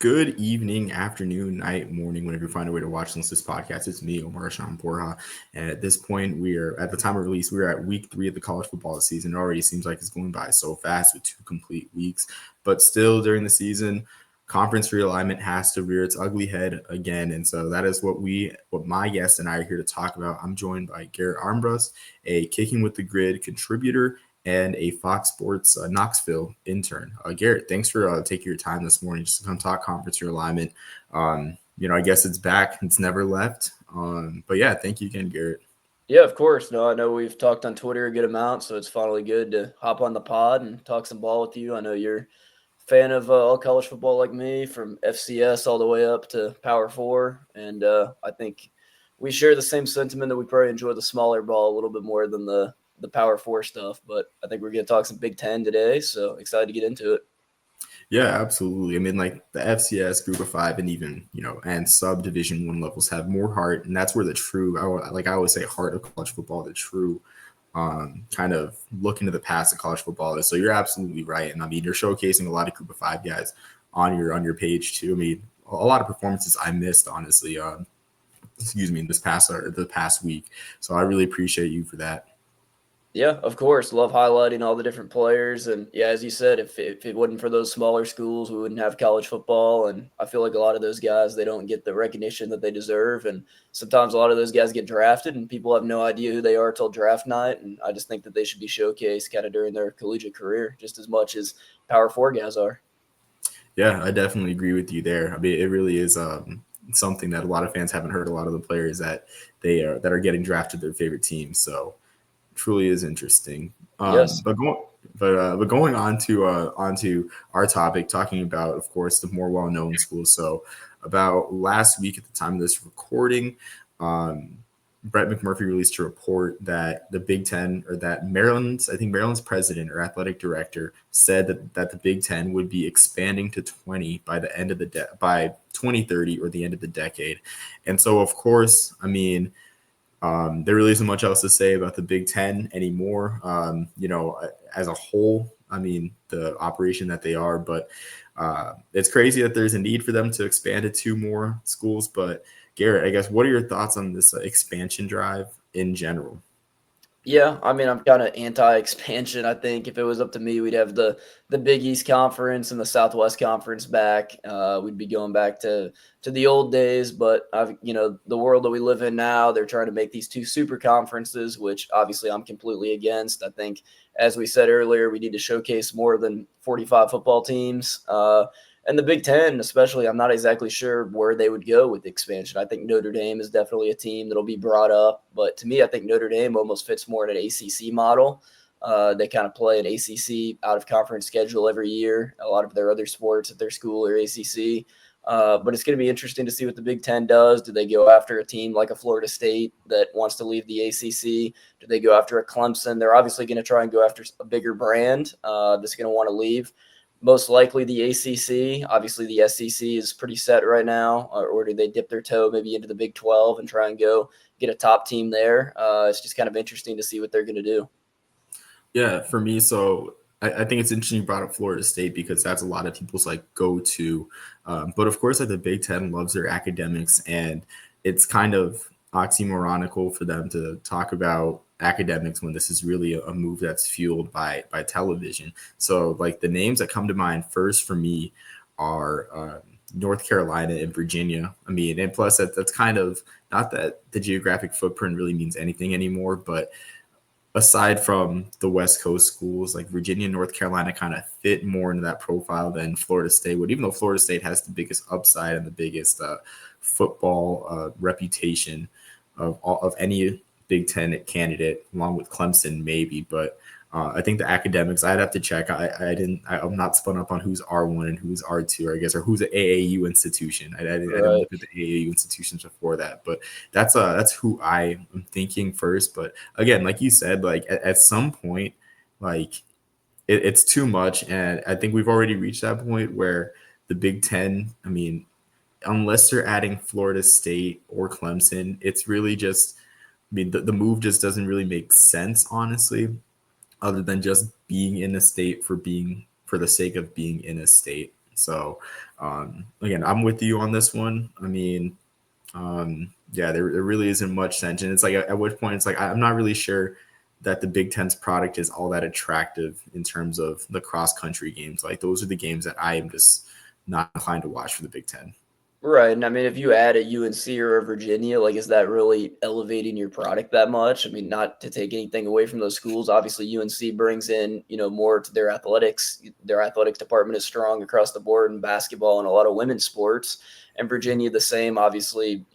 Good evening, afternoon, night, morning, whenever you find a way to watch this podcast. It's me, Omar Shan Borja. And at this point, at the time of release, we're at week 3 of the college football season. It already seems like it's going by so fast with 2 complete weeks. But still, during the season, conference realignment has to rear its ugly head again. And so that is what my guest and I are here to talk about. I'm joined by Garrett Armbrust, a Kicking with the Grid contributor and a Fox Sports Knoxville intern. Garrett, thanks for taking your time this morning just to come talk conference realignment. I guess it's back. It's never left. But yeah, thank you again, Garrett. Yeah, of course. No, I know we've talked on Twitter a good amount, so it's finally good to hop on the pod and talk some ball with you. I know you're a fan of all college football like me, from FCS all the way up to Power Four, and I think we share the same sentiment that we probably enjoy the smaller ball a little bit more than the Power Four stuff. But I think we're going to talk some Big Ten today, so excited to get into it. Yeah, absolutely. I mean, like the FCS Group of Five and even, and subdivision one levels have more heart. And that's where the true, I always say, heart of college football, the true kind of look into the past of college football is. So you're absolutely right. And I mean, you're showcasing a lot of Group of Five guys on your page too. I mean, a lot of performances I missed, honestly, in the past week. So I really appreciate you for that. Yeah, of course. Love highlighting all the different players. And yeah, as you said, if it wasn't for those smaller schools, we wouldn't have college football. And I feel like a lot of those guys, they don't get the recognition that they deserve. And sometimes a lot of those guys get drafted and people have no idea who they are till draft night. And I just think that they should be showcased kind of during their collegiate career just as much as Power Four guys are. Yeah, I definitely agree with you there. I mean, it really is something that a lot of fans haven't heard. A lot of the players that are getting drafted their favorite teams. So truly is interesting. Yes. But going onto our topic, talking about, of course, the more well-known schools. So about last week at the time of this recording, Brett McMurphy released a report that the Big Ten, or that Maryland's president or athletic director said that the Big Ten would be expanding to 20 by the end of by 2030 or the end of the decade. And so, of course, I mean, there really isn't much else to say about the Big Ten anymore. As a whole, I mean, the operation that they are, but it's crazy that there's a need for them to expand to 2 more schools. But Garrett, I guess, what are your thoughts on this expansion drive in general? Yeah, I mean, I'm kind of anti-expansion. I think if it was up to me, we'd have the Big East Conference and the Southwest Conference back. We'd be going back to the old days. But the world that we live in now, they're trying to make these 2 super conferences, which obviously I'm completely against. I think, as we said earlier, we need to showcase more than 45 football teams. And the Big Ten, especially, I'm not exactly sure where they would go with the expansion. I think Notre Dame is definitely a team that'll be brought up. But to me, I think Notre Dame almost fits more in an ACC model. They kind of play an ACC out-of-conference schedule every year. A lot of their other sports at their school are ACC. But it's going to be interesting to see what the Big Ten does. Do they go after a team like a Florida State that wants to leave the ACC? Do they go after a Clemson? They're obviously going to try and go after a bigger brand that's going to want to leave. Most likely the ACC. Obviously, the SEC is pretty set right now. Or do they dip their toe maybe into the Big 12 and try and go get a top team there? It's just kind of interesting to see what they're going to do. Yeah, for me, so I think it's interesting you brought up Florida State because that's a lot of people's go-to. But of course, the Big Ten loves their academics, and it's kind of oxymoronical for them to talk about academics when this is really a move that's fueled by television. So the names that come to mind first for me are North Carolina and Virginia. I mean, and plus that's kind of, not that the geographic footprint really means anything anymore, but aside from the West Coast schools, like Virginia and North Carolina kind of fit more into that profile than Florida State would, even though Florida State has the biggest upside and the biggest football reputation of any Big Ten candidate, along with Clemson maybe. But I think the academics, I'd have to check. I'm not spun up on who's R1 and who's R2, I guess, or who's an AAU institution. I didn't look at the AAU institutions before that, but that's who I am thinking first. But again, like you said, at some point, it's too much, and I think we've already reached that point where the Big Ten, I mean, unless they're adding Florida State or Clemson, it's really just, I mean, the move just doesn't really make sense, honestly, other than just being in a state for the sake of being in a state. So again, I'm with you on this one. I mean, yeah, there really isn't much sense. And it's like at which point it's like I'm not really sure that the Big Ten's product is all that attractive in terms of the cross country games. Like those are the games that I am just not inclined to watch for the Big Ten. Right, and I mean, if you add a UNC or a Virginia, like, is that really elevating your product that much? I mean, not to take anything away from those schools. Obviously, UNC brings in, more to their athletics. Their athletics department is strong across the board in basketball and a lot of women's sports. And Virginia, the same. Obviously,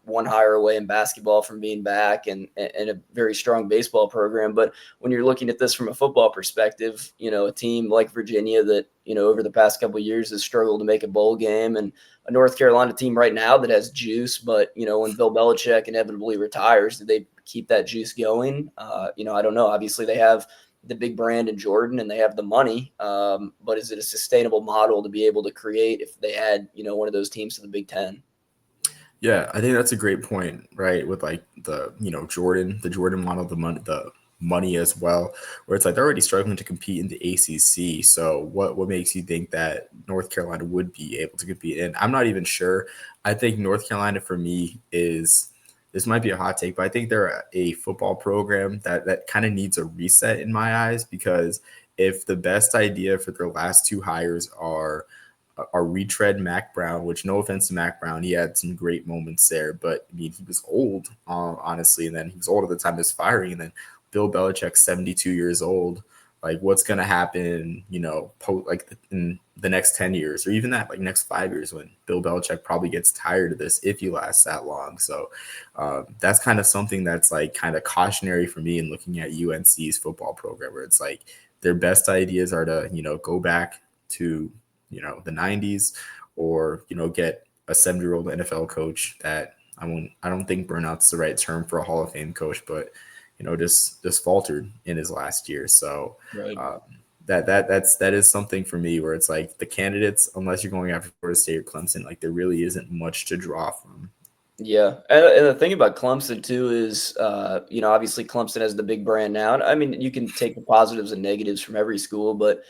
one hire away in basketball from being back, and a very strong baseball program. But when you're looking at this from a football perspective, a team like Virginia that over the past couple of years has struggled to make a bowl game, and a North Carolina team right now that has juice, but when Bill Belichick inevitably retires, do they keep that juice going? I don't know. Obviously, they have the big brand in Jordan and they have the money, but is it a sustainable model to be able to create if they add one of those teams to the Big Ten? Yeah, I think that's a great point, right? With like the the Jordan model, the money as well, where it's like they're already struggling to compete in the ACC. So what makes you think that North Carolina would be able to compete? And I'm not even sure. I think North Carolina for me is this might be a hot take, but I think they're a football program that kind of needs a reset in my eyes because if the best idea for their last two hires are retread Mac Brown, which no offense to Mac Brown, he had some great moments there, but I mean, he was old, honestly, and then he was old at the time of his firing, and then Bill Belichick, 72 years old. Like, what's going to happen, in the next 10 years or even that, like, next 5 years when Bill Belichick probably gets tired of this if he lasts that long. So that's kind of something that's, like, kind of cautionary for me in looking at UNC's football program, where it's like their best ideas are to, go back to the 90s or get a 70-year-old NFL coach that I don't think burnout's the right term for a Hall of Fame coach, but just faltered in his last year. So Right. that is something for me where it's like the candidates, unless you're going after Florida State or Clemson, like there really isn't much to draw from. Yeah, and the thing about Clemson too is, obviously Clemson has the big brand now. And I mean, you can take the positives and negatives from every school, but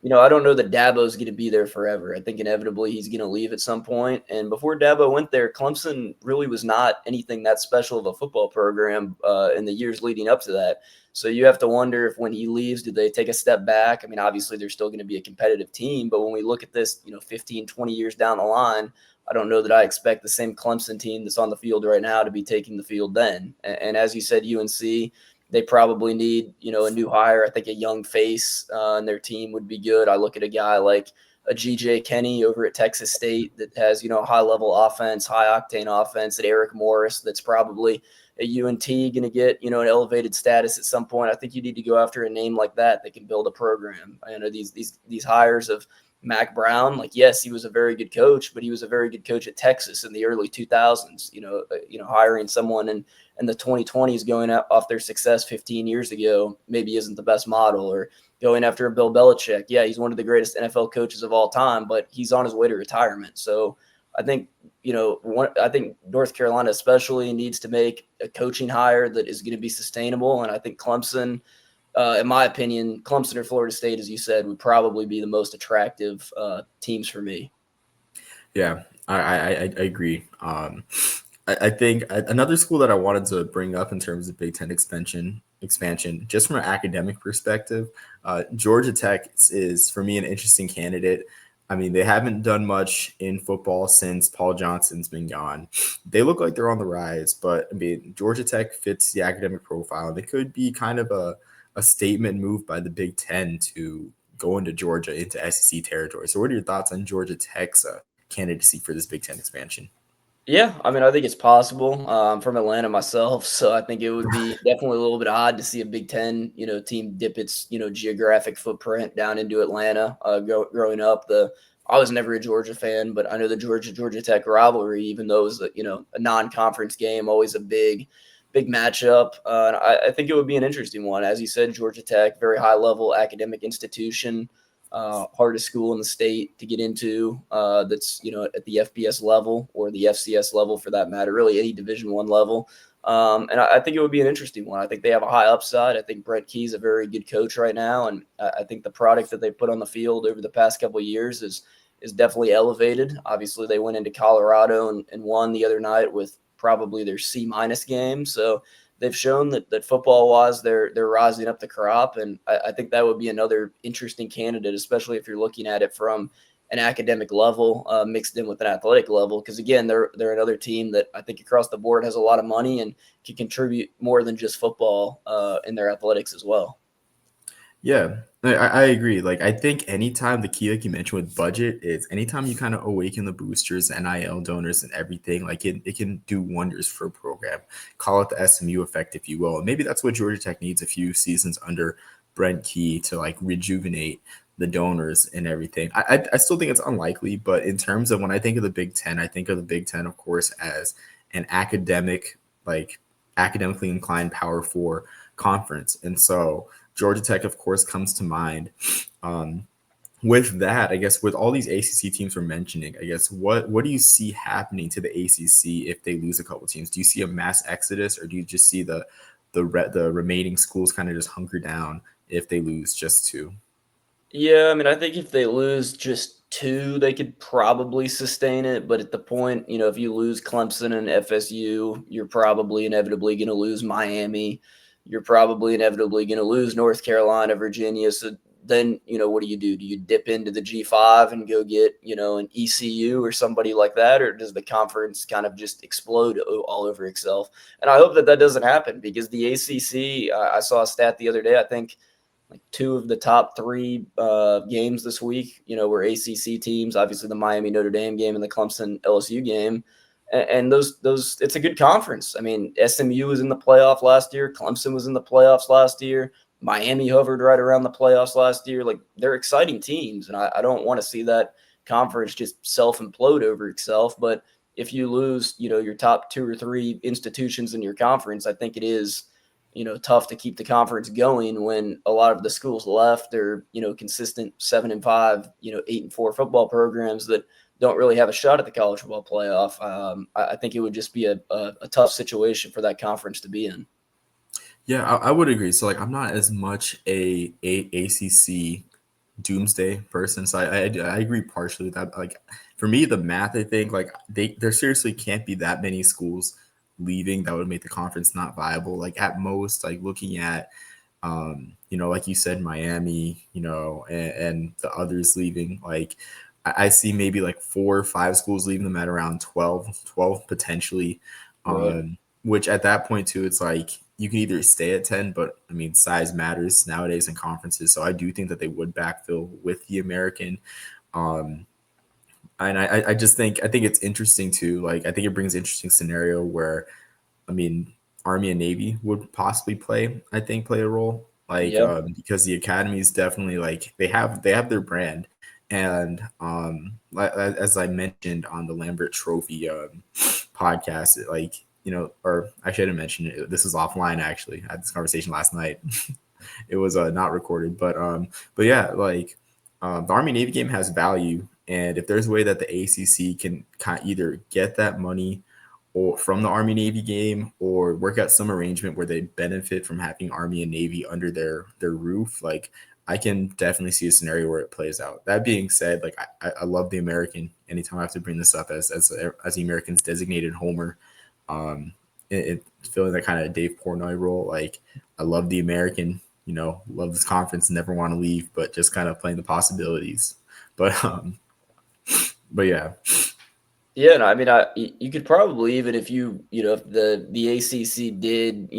I don't know that Dabo's going to be there forever. I think inevitably he's going to leave at some point. And before Dabo went there, Clemson really was not anything that special of a football program in the years leading up to that. So you have to wonder if when he leaves, do they take a step back? I mean, obviously they're still going to be a competitive team, but when we look at this, 15, 20 years down the line, I don't know that I expect the same Clemson team that's on the field right now to be taking the field then. And as you said, UNC, they probably need, a new hire. I think a young face in their team would be good. I look at a guy like a GJ Kenny over at Texas State that has, high level offense, high octane offense, and Eric Morris that's probably at UNT going to get, an elevated status at some point. I think you need to go after a name like that that can build a program. I know these hires of Mac Brown, like, yes, he was a very good coach, but he was a very good coach at Texas in the early 2000s. Hiring someone in the 2020s going off their success 15 years ago maybe isn't the best model. Or going after a Bill Belichick, yeah, he's one of the greatest NFL coaches of all time, but he's on his way to retirement. So I think I think North Carolina especially needs to make a coaching hire that is going to be sustainable, and I think Clemson. In my opinion, Clemson or Florida State, as you said, would probably be the most attractive teams for me. Yeah, I agree. I think another school that I wanted to bring up in terms of Big Ten expansion, just from an academic perspective, Georgia Tech is for me an interesting candidate. I mean, they haven't done much in football since Paul Johnson's been gone. They look like they're on the rise, but I mean, Georgia Tech fits the academic profile. They could be kind of a statement move by the Big Ten to go into Georgia into SEC territory. So, what are your thoughts on Georgia Tech's candidacy for this Big Ten expansion? Yeah, I mean, I think it's possible. I'm from Atlanta myself, so I think it would be definitely a little bit odd to see a Big Ten, team dip its, geographic footprint down into Atlanta. Growing up, I was never a Georgia fan, but I know the Georgia Tech rivalry, even though it was a non-conference game, always a big matchup. And I think it would be an interesting one, as you said. Georgia Tech, very high level academic institution. Hardest school in the state to get into, that's at the FBS level or the FCS level for that matter, really any Division I level. And I think it would be an interesting one. I think they have a high upside. I think Brett Key's a very good coach right now, and I think the product that they put on the field over the past couple of years is is definitely elevated. Obviously, they went into Colorado and won the other night with probably their C- game. So they've shown that football wise they're rising up the crop, and I think that would be another interesting candidate, especially if you're looking at it from an academic level mixed in with an athletic level. Because again, they're another team that I think across the board has a lot of money and can contribute more than just football in their athletics as well. Yeah, I agree. Like, I think anytime the key, like you mentioned with budget, is anytime you kind of awaken the boosters, NIL donors, and everything, like it can do wonders for a program. Call it the SMU effect, if you will. And maybe that's what Georgia Tech needs a few seasons under Brent Key to like rejuvenate the donors and everything. I still think it's unlikely, but in terms of when I think of the Big Ten, I think of the Big Ten, of course, as an like academically inclined Power Four conference, and so Georgia Tech, of course, comes to mind. Um, with that, I guess with all these ACC teams we're mentioning, I guess what do you see happening to the ACC if they lose a couple teams? Do you see a mass exodus, or do you just see the remaining schools kind of just hunker down if they lose just two? Yeah, I mean, I think if they lose just two, they could probably sustain it. But at the point, if you lose Clemson and FSU, you're probably inevitably going to lose Miami. You're probably inevitably going to lose North Carolina, Virginia. So then, what do you do? Do you dip into the G5 and go get, an ECU or somebody like that? Or does the conference kind of just explode all over itself? And I hope that that doesn't happen because the ACC, I saw a stat the other day, I think like two of the top three games this week, were ACC teams. Obviously, the Miami Notre Dame game and the Clemson LSU game, and those it's a good conference. I mean, SMU was in the playoff last year. Clemson was in the playoffs last year. Miami hovered right around the playoffs last year. Like they're exciting teams, and I don't want to see that conference just self implode over itself. But if you lose, your top two or three institutions in your conference, I think it is tough to keep the conference going when a lot of the schools left are, consistent 7-5, 8-4 football programs that don't really have a shot at the college football playoff. I think it would just be a tough situation for that conference to be in. Yeah, I would agree. So like, I'm not as much a ACC doomsday person. So I agree partially with that. Like for me, the math, I think like there seriously can't be that many schools leaving that would make the conference not viable. Like at most, like looking at like you said, Miami, and the others leaving, like I see maybe like 4 or 5 schools leaving them at around 12 potentially. Right. Which at that point too, it's like you can either stay at 10, but I mean, size matters nowadays in conferences. So I do think that they would backfill with the American. Um, and I just think, I think it's interesting too. Like, I think it brings an interesting scenario where, I mean, Army and Navy would possibly play a role, like Yeah. because the academies definitely like they have their brand, and as I mentioned on the Lambert Trophy podcast, like or actually I didn't mention it. This was offline actually. I had this conversation last night. It was not recorded, but yeah, like the Army Navy game has value, and if there's a way that the ACC can kind of either get that money or from the Army Navy game, or work out some arrangement where they benefit from having Army and Navy under their roof, like I can definitely see a scenario where it plays out. That being said, like I love the American. Anytime I have to bring this up as the American's designated homer, um, feeling that kind of Dave Portnoy role, like I love the American. Love this conference, never want to leave, but just kind of playing the possibilities. But but yeah. Yeah, no, I mean, you could probably even if if the ACC did,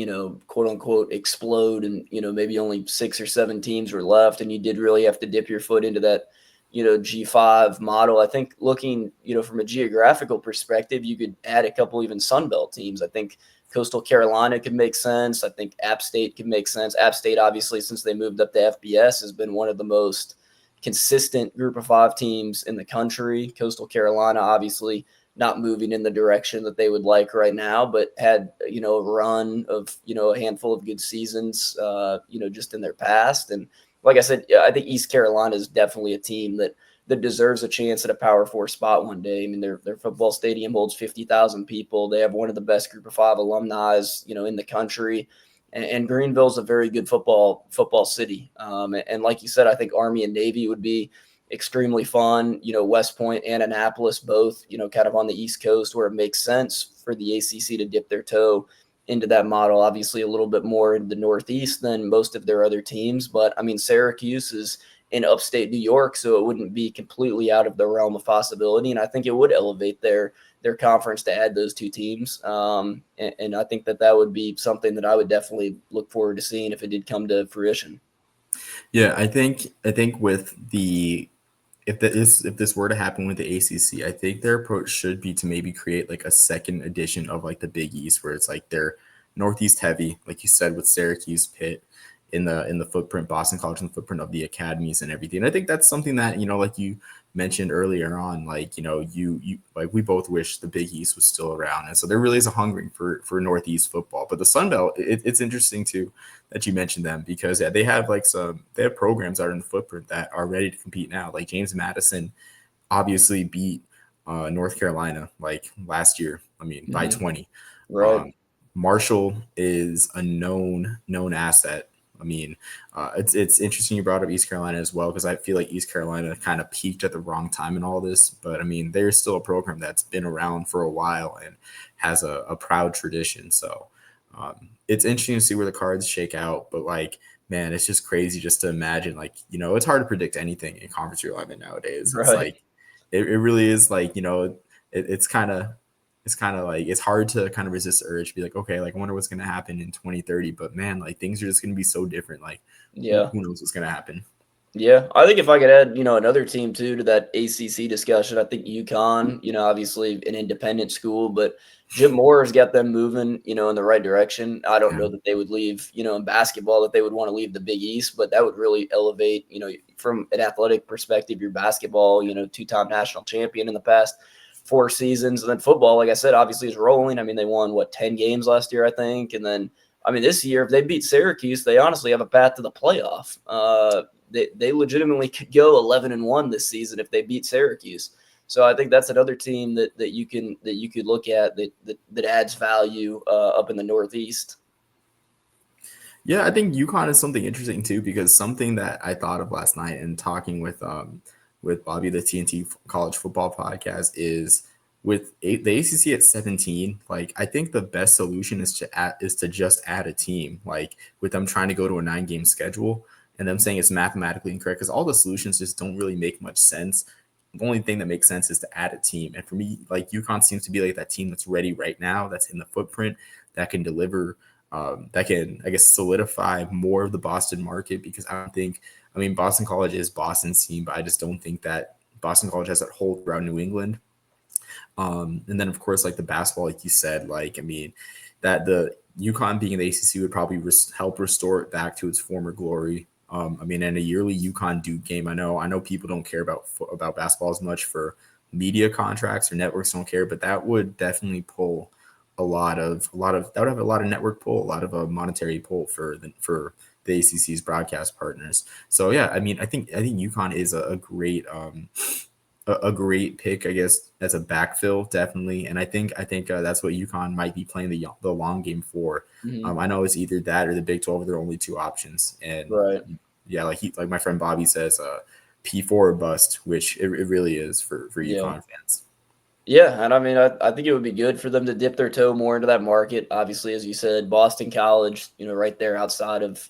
quote unquote explode, and maybe only 6 or 7 teams were left, and you did really have to dip your foot into that, G5 model. I think looking, from a geographical perspective, you could add a couple even Sun Belt teams. I think Coastal Carolina could make sense. I think App State could make sense. App State, obviously, since they moved up to FBS, has been one of the most consistent group of 5 teams in the country. Coastal Carolina, obviously, not moving in the direction that they would like right now, but had, a run of, a handful of good seasons, just in their past. And like I said, I think East Carolina is definitely a team that deserves a chance at a Power Four spot one day. I mean, their football stadium holds 50,000 people. They have one of the best group of 5 alumni, in the country. And Greenville's a very good football city. And like you said, I think Army and Navy would be extremely fun. West Point and Annapolis both, kind of on the East Coast where it makes sense for the ACC to dip their toe into that model. Obviously, a little bit more in the Northeast than most of their other teams, but I mean, Syracuse is in upstate New York, so it wouldn't be completely out of the realm of possibility. And I think it would elevate their conference to add those two teams. And I think that would be something that I would definitely look forward to seeing if it did come to fruition. Yeah, I think with the if this were to happen with the ACC, I think their approach should be to maybe create like a second edition of like the Big East, where it's like they're Northeast heavy, like you said, with Syracuse, Pitt in the footprint, Boston College in the footprint of the academies and everything. And I think that's something that, like you mentioned earlier on, like, you like we both wish the Big East was still around. And so there really is a hungering for Northeast football. But the Sun Belt, it's interesting too that you mentioned them, because yeah, they have programs that are in the footprint that are ready to compete now. Like James Madison obviously beat North Carolina like last year. I mean, by 20. Right. Marshall is a known asset. I mean, it's interesting you brought up East Carolina as well, because I feel like East Carolina kind of peaked at the wrong time in all this. But I mean, there's still a program that's been around for a while and has a proud tradition. So it's interesting to see where the cards shake out. But like, man, it's just crazy just to imagine. Like, it's hard to predict anything in conference realignment nowadays. It's Right. like it really is like, it's kind of like it's hard to kind of resist the urge to be like, okay, like I wonder what's going to happen in 2030. But man, like things are just going to be so different. Like who, Yeah. who knows what's going to happen? Yeah, I think if I could add, another team too to that ACC discussion, I think UConn, obviously an independent school, but Jim Moore has got them moving, in the right direction. I don't Yeah. know that they would leave, in basketball, that they would want to leave the Big East, but that would really elevate, from an athletic perspective, your basketball, two-time national champion in the past 4 seasons. And then football, like I said, obviously is rolling. I mean, they won 10 games last year, I think. And then, I mean, this year, if they beat Syracuse, they honestly have a path to the playoff. They legitimately could go 11-1 this season if they beat Syracuse. So I think that's another team that you could look at that adds value up in the Northeast. Yeah, I think UConn is something interesting too, because something that I thought of last night and talking with Bobby, the TNT College Football Podcast, is with the ACC at 17. Like, I think the best solution is to just add a team. Like, with them trying to go to a 9-game schedule and them saying it's mathematically incorrect, because all the solutions just don't really make much sense. The only thing that makes sense is to add a team. And for me, like, UConn seems to be like that team that's ready right now, that's in the footprint, that can deliver, that can, I guess, solidify more of the Boston market. Because I mean, Boston College is Boston's team, but I just don't think that Boston College has that hold around New England. And then, of course, like the basketball, like you said, like, I mean, that the UConn being in the ACC would probably help restore it back to its former glory. I mean, in a yearly UConn Duke game, I know people don't care about basketball as much for media contracts, or networks don't care, but that would definitely pull a lot of that would have a lot of network pull, a lot of a monetary pull for the ACC's broadcast partners. So yeah, I mean, I think UConn is a great a great pick, I guess, as a backfill, definitely. And I think that's what UConn might be playing the long game for. Mm-hmm. I know it's either that or the Big 12 are their only two options. And Right. yeah, like my friend Bobby says, P4 or bust, which it really is for Yeah. UConn fans. Yeah, and I mean, I think it would be good for them to dip their toe more into that market. Obviously, as you said, Boston College, right there outside of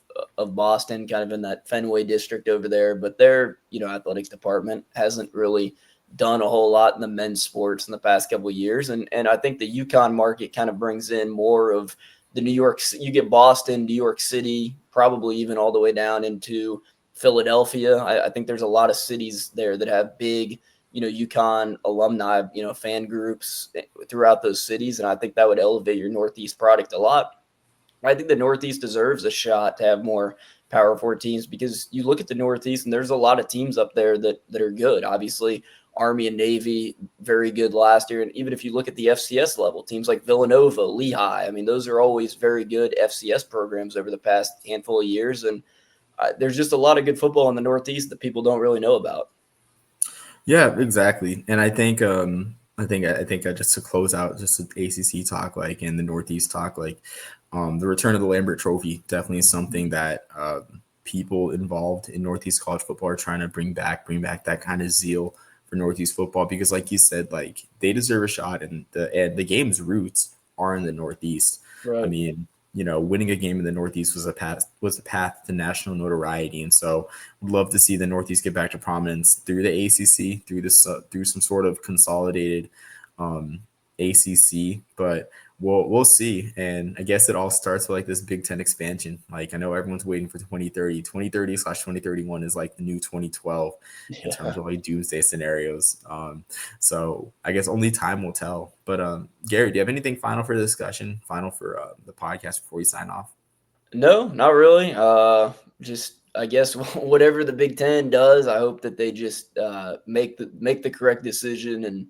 Boston, kind of in that Fenway district over there. But their, athletics department hasn't really done a whole lot in the men's sports in the past couple of years. And I think the UConn market kind of brings in more of the New York. You get Boston, New York City, probably even all the way down into Philadelphia. I think there's a lot of cities there that have big UConn alumni, fan groups throughout those cities. And I think that would elevate your Northeast product a lot. I think the Northeast deserves a shot to have more Power Four teams, because you look at the Northeast and there's a lot of teams up there that are good. Obviously, Army and Navy, very good last year. And even if you look at the FCS level, teams like Villanova, Lehigh, I mean, those are always very good FCS programs over the past handful of years. And there's just a lot of good football in the Northeast that people don't really know about. Yeah, exactly. And I think just to close out just the ACC talk, like, and the Northeast talk, like, the return of the Lambert Trophy definitely is something that people involved in Northeast college football are trying to bring back that kind of zeal for Northeast football, because like you said, like they deserve a shot, and the game's roots are in the Northeast. I Right. mean, winning a game in the Northeast was a path to national notoriety, and so would love to see the Northeast get back to prominence through the ACC, through some sort of consolidated um, ACC, but we'll see. And I guess it all starts with like this Big Ten expansion. Like I know everyone's waiting for 2030. 2030/2031 is like the new 2012 in terms Yeah. of like doomsday scenarios. So I guess only time will tell. But Gary, do you have anything final for the discussion? Final for the podcast before we sign off? No, not really. Just I guess whatever the Big Ten does, I hope that they just make the correct decision and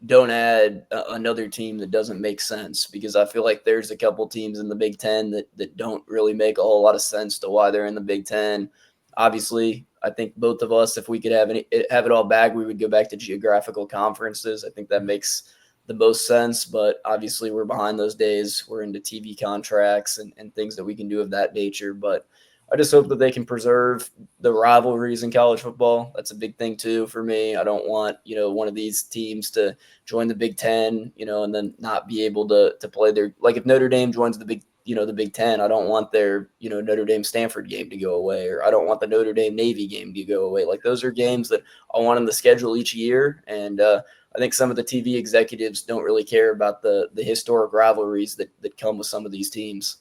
don't add another team that doesn't make sense, because I feel like there's a couple teams in the Big Ten that don't really make a whole lot of sense to why they're in the Big Ten. Obviously, I think both of us, if we could have it all back, we would go back to geographical conferences. I think that makes the most sense, but obviously we're behind those days. We're into TV contracts and things that we can do of that nature. But I just hope that they can preserve the rivalries in college football. That's a big thing too for me. I don't want, one of these teams to join the Big Ten, and then not be able to play their, like if Notre Dame joins the Big Ten, I don't want their, Notre Dame Stanford game to go away, or I don't want the Notre Dame Navy game to go away. Like those are games that I want them to schedule each year. And I think some of the TV executives don't really care about the historic rivalries that come with some of these teams.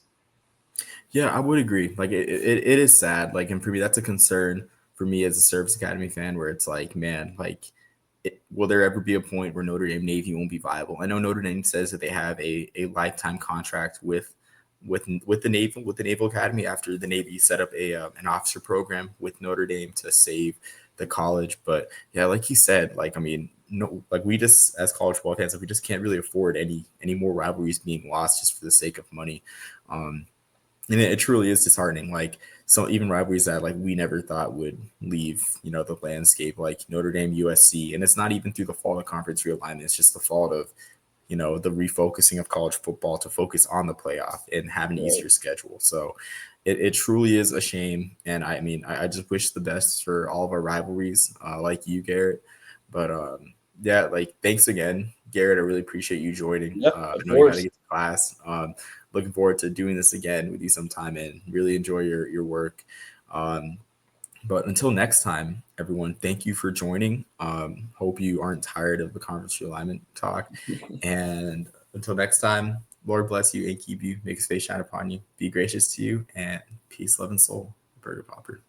Yeah, I would agree. Like it is sad. Like, and for me, that's a concern for me as a Service Academy fan, where it's like, man, like, will there ever be a point where Notre Dame Navy won't be viable? I know Notre Dame says that they have a lifetime contract with the Naval Academy after the Navy set up an officer program with Notre Dame to save the college. But yeah, like you said, like I mean, no, like we just as college football fans, like, we just can't really afford any more rivalries being lost just for the sake of money. Um, and it truly is disheartening. Like, so even rivalries that like we never thought would leave, the landscape, like Notre Dame USC, and it's not even through the fault of conference realignment. It's just the fault of the refocusing of college football to focus on the playoff and have an Right. easier schedule. So it truly is a shame. And I mean, I just wish the best for all of our rivalries, like you, Garrett. But yeah, like thanks again, Garrett. I really appreciate you joining. Yep, I of know you got to course. get to class. Looking forward to doing this again with you sometime, and really enjoy your work. Um, but until next time, everyone, thank you for joining. Hope you aren't tired of the conference realignment talk. And until next time, Lord bless you and keep you, make his face shine upon you, be gracious to you, and peace, love, and soul. Burger Popper.